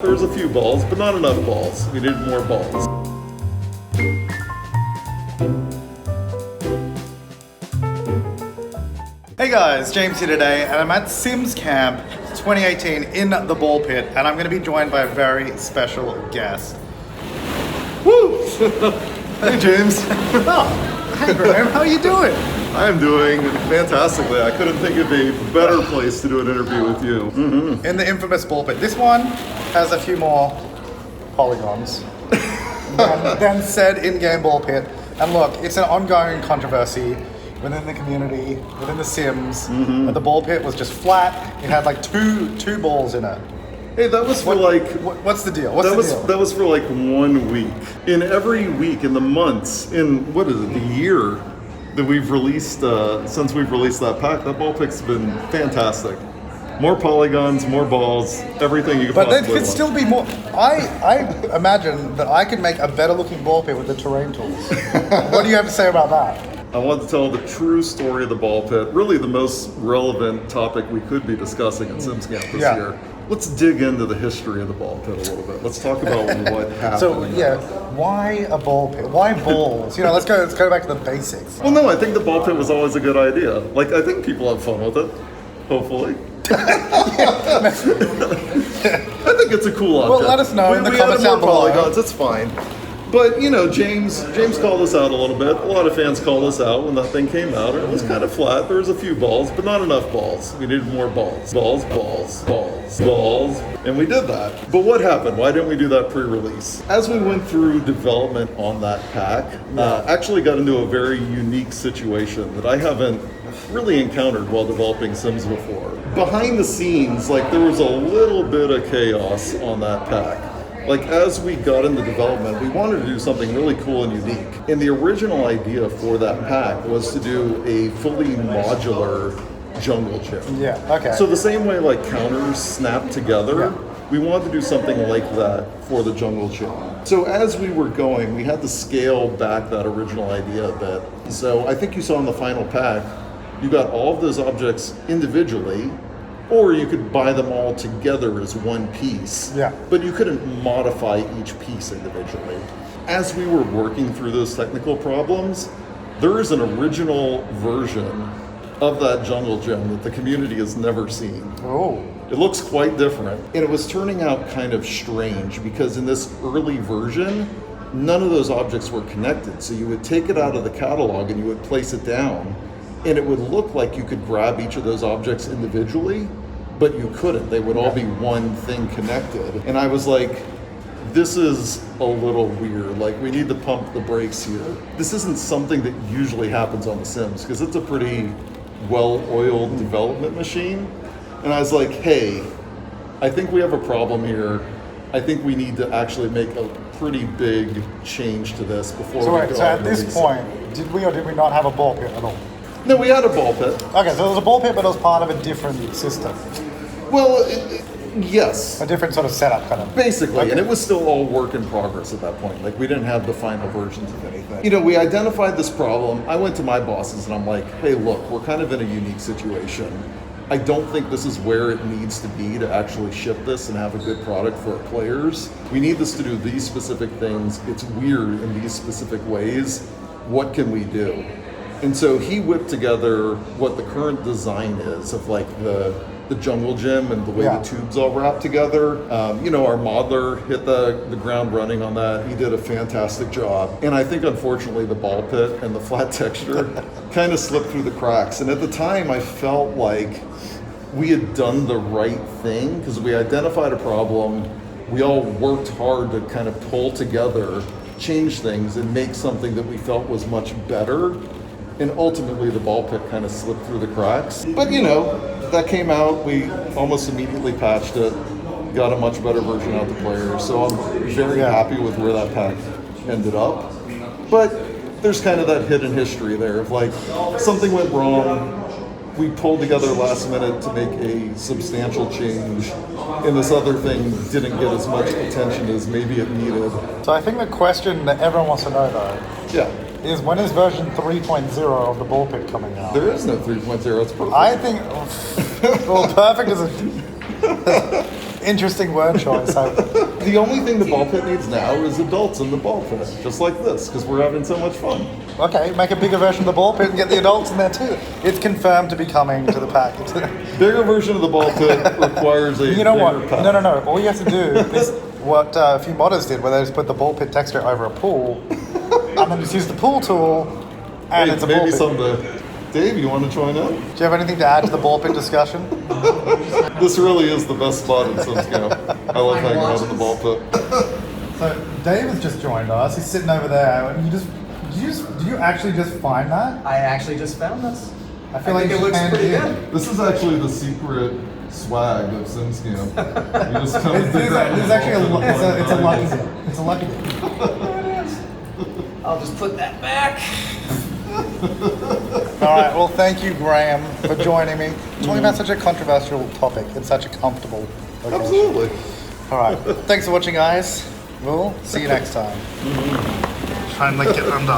There was a few balls, but not enough balls. We needed more balls. Hey guys, James here today, and I'm at Sims Camp 2018 in the ball pit, and I'm going to be joined by a very special guest. Woo! Hey James. Hey Graham, how are you doing? I'm doing fantastically. I couldn't think of a better place to do an interview with you. Mm-hmm. In the infamous ball pit. This one has a few more polygons than said in-game ball pit. And look, it's an ongoing controversy within the community, within the Sims. But the ball pit was just flat. It had like two balls in it. Hey, that was for what's the deal? That was for like 1 week. In every week, in the months, in the year that we've released, since we've released that pack, that ball pick's been fantastic. More polygons, more balls, everything you could possibly want. But there could still be more. I imagine that I could make a better looking ball pit with the terrain tools. What do you have to say about that? I want to tell the true story of the ball pit, really the most relevant topic we could be discussing at Sims Camp this year. Let's dig into the history of the ball pit a little bit. Let's talk about what happened. So why a ball pit? Why balls? Let's go back to the basics. Well, no, I think the ball pit was always a good idea. Like, I think people have fun with it, hopefully. I think it's a cool object. Well, let us know in the comments down below. Polygons, it's fine. But, James called us out a little bit. A lot of fans called us out when that thing came out. It was kind of flat. There was a few balls, but not enough balls. We needed more balls. Balls. And we did that. But what happened? Why didn't we do that pre-release? As we went through development on that pack, actually got into a very unique situation that I haven't really encountered while developing Sims before. Behind the scenes, there was a little bit of chaos on that pack. As we got into development, we wanted to do something really cool and unique. And the original idea for that pack was to do a fully modular jungle gym. Yeah, okay. So the same way counters snap together, we wanted to do something like that for the jungle gym. So as we were going, we had to scale back that original idea a bit. So I think you saw in the final pack, you got all of those objects individually, or you could buy them all together as one piece. Yeah. But you couldn't modify each piece individually. As we were working through those technical problems, there is an original version of that jungle gym that the community has never seen. Oh. It looks quite different. And it was turning out kind of strange because in this early version, none of those objects were connected. So you would take it out of the catalog and you would place it down, and it would look like you could grab each of those objects individually, but you couldn't. They would all be one thing connected. And I was like, this is a little weird. We need to pump the brakes here. This isn't something that usually happens on The Sims, because it's a pretty well-oiled development machine. And I was like, hey, I think we have a problem here. I think we need to actually make a pretty big change to this before we go. So at this point, did we or did we not have a ball pit at all? No, we had a ball pit. Okay, so it was a ball pit, but it was part of a different system. Well, yes. A different sort of setup, kind of. Basically, Okay. and it was still all work in progress at that point. We didn't have the final versions of anything. We identified this problem. I went to my bosses and I'm like, hey, look, we're kind of in a unique situation. I don't think this is where it needs to be to actually ship this and have a good product for our players. We need this to do these specific things. It's weird in these specific ways. What can we do? And so he whipped together what the current design is of the jungle gym and the way the tubes all wrap together. Our modeler hit the ground running on that. He did a fantastic job. And I think unfortunately the ball pit and the flat texture kind of slipped through the cracks. And at the time I felt like we had done the right thing because we identified a problem. We all worked hard to kind of pull together, change things, and make something that we felt was much better. And ultimately, the ball pit kind of slipped through the cracks. But that came out. We almost immediately patched it, got a much better version out to players. So I'm very happy with where that pack ended up. But there's kind of that hidden history there of something went wrong. We pulled together last minute to make a substantial change, and this other thing didn't get as much attention as maybe it needed. So I think the question that everyone wants to know, though, is when is version 3.0 of the ball pit coming out? There is no 3.0, it's perfect. I think, perfect is a... Interesting word choice. The only thing the ball pit needs now is adults in the ball pit, just like this, because we're having so much fun. Okay, make a bigger version of the ball pit and get the adults in there too. It's confirmed to be coming to the pack. Bigger version of the ball pit requires a You know what? bigger pack. No. All you have to do is what a few modders did, where they just put the ball pit texture over a pool, and then just use the pool tool, and Hey, it's a ball maybe pit. someday. Dave, you want to join in? Do you have anything to add to the ball pit discussion? This really is the best spot in SimGuruGraham. I love hanging out in the ball pit. So Dave has just joined us. He's sitting over there. And did you actually just find that? I actually just found this. I feel like think it you looks handed pretty in. good. This is actually the secret swag of SimGuruGraham. You just come It's, to the ground there's and actually walk it's a in lucky the dip. It's a lucky dip. There it is. I'll just put that back. All right. Well, thank you, Graham, for joining me. Talking about such a controversial topic in such a comfortable location. Absolutely. All right. Thanks for watching, guys. We'll see you next time. Try and like get under.